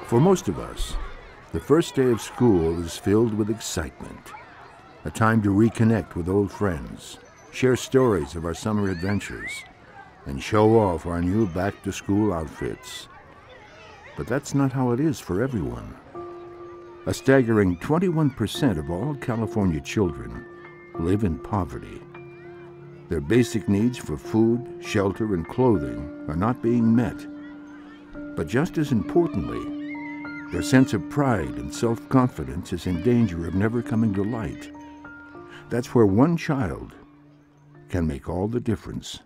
For most of us, the first day of school is filled with excitement, a time to reconnect with old friends, share stories of our summer adventures, and show off our new back-to-school outfits. But that's not how it is for everyone. A staggering 21% of all California children live in poverty. Their basic needs for food, shelter, and clothing are not being met. But just as importantly, their sense of pride and self-confidence is in danger of never coming to light. That's where OneChild can make all the difference.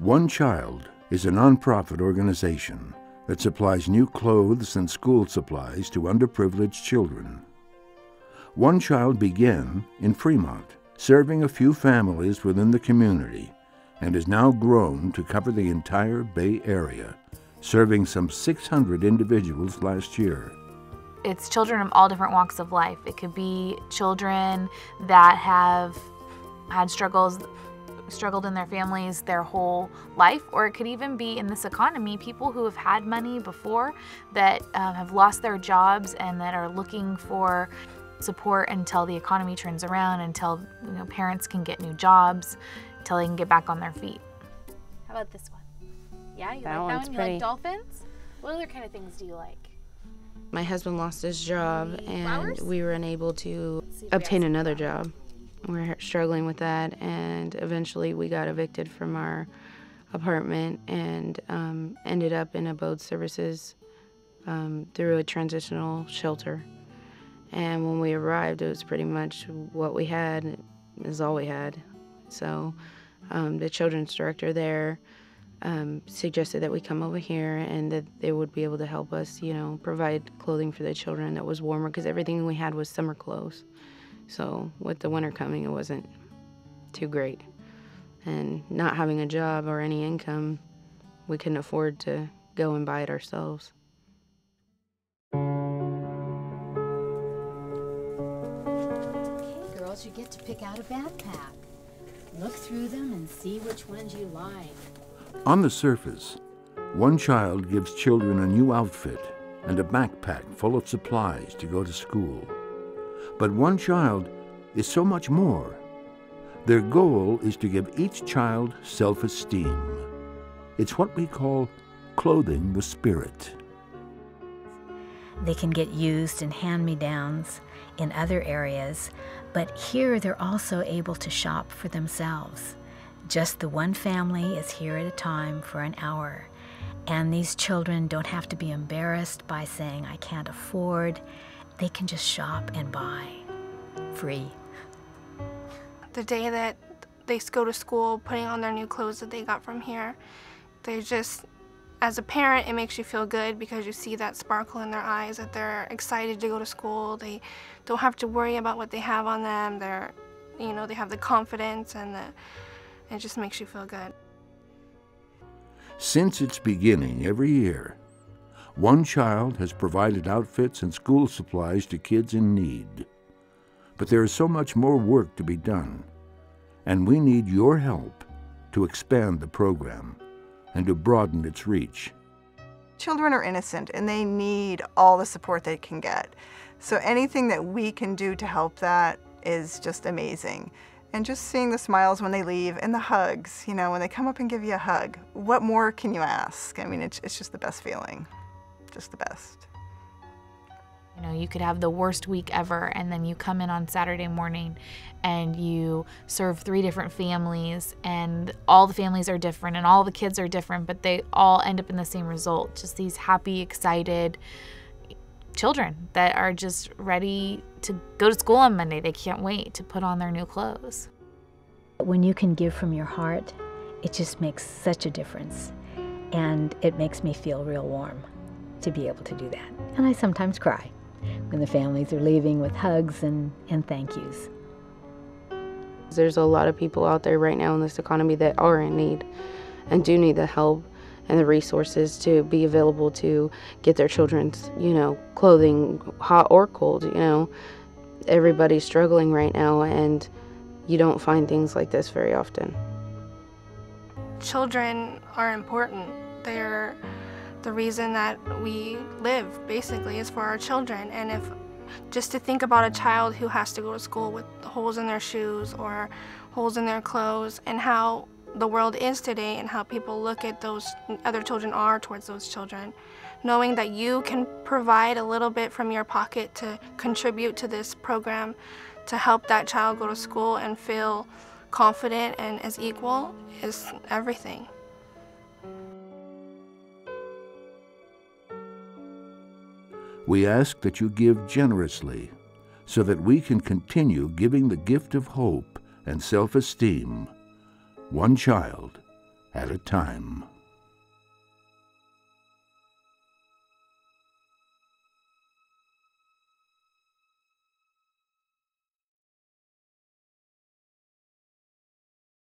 OneChild is a nonprofit organization that supplies new clothes and school supplies to underprivileged children. OneChild began in Fremont, serving a few families within the community, and has now grown to cover the entire Bay Area, serving some 600 individuals last year. It's children of all different walks of life. It could be children that have had struggled in their families their whole life, or it could even be, in this economy, people who have had money before that have lost their jobs and that are looking for support until the economy turns around, until parents can get new jobs, until they can get back on their feet. How about this one? Yeah, you like that one? You like dolphins? What other kind of things do you like? My husband lost his job and we were unable to obtain another job. We're struggling with that, and eventually we got evicted from our apartment and ended up in abode services through a transitional shelter. And when we arrived, it was pretty much what we had is all we had. So the children's director there suggested that we come over here and that they would be able to help us, provide clothing for the children that was warmer, because everything we had was summer clothes. So with the winter coming, it wasn't too great. And not having a job or any income, we couldn't afford to go and buy it ourselves. Okay, girls, you get to pick out a backpack. Look through them and see which ones you like. On the surface, OneChild gives children a new outfit and a backpack full of supplies to go to school. But OneChild is so much more. Their goal is to give each child self-esteem. It's what we call clothing the spirit. They can get used in hand-me-downs in other areas, but here they're also able to shop for themselves. Just the one family is here at a time for an hour, and these children don't have to be embarrassed by saying, "I can't afford." They can just shop and buy, free. The day that they go to school, putting on their new clothes that they got from here, they just, as a parent, it makes you feel good because you see that sparkle in their eyes, that they're excited to go to school. They don't have to worry about what they have on them. They have the confidence, and it just makes you feel good. Since its beginning every year, OneChild has provided outfits and school supplies to kids in need. But there is so much more work to be done, and we need your help to expand the program and to broaden its reach. Children are innocent and they need all the support they can get. So anything that we can do to help that is just amazing. And just seeing the smiles when they leave and the hugs, when they come up and give you a hug, what more can you ask? I mean, it's just the best feeling. Just the best. You could have the worst week ever, and then you come in on Saturday morning and you serve 3 different families, and all the families are different and all the kids are different, but they all end up in the same result. Just these happy, excited children that are just ready to go to school on Monday. They can't wait to put on their new clothes. When you can give from your heart, it just makes such a difference, and it makes me feel real warm to be able to do that. And I sometimes cry when the families are leaving with hugs and thank yous. There's a lot of people out there right now in this economy that are in need and do need the help and the resources to be available to get their children's, clothing, hot or cold. Everybody's struggling right now, and you don't find things like this very often. children are important. They're the reason that we live, basically, is for our children. And if just to think about a child who has to go to school with holes in their shoes or holes in their clothes, and how the world is today and how people look at those other children are towards those children, knowing that you can provide a little bit from your pocket to contribute to this program to help that child go to school and feel confident and as equal is everything. We ask that you give generously so that we can continue giving the gift of hope and self-esteem, one child at a time.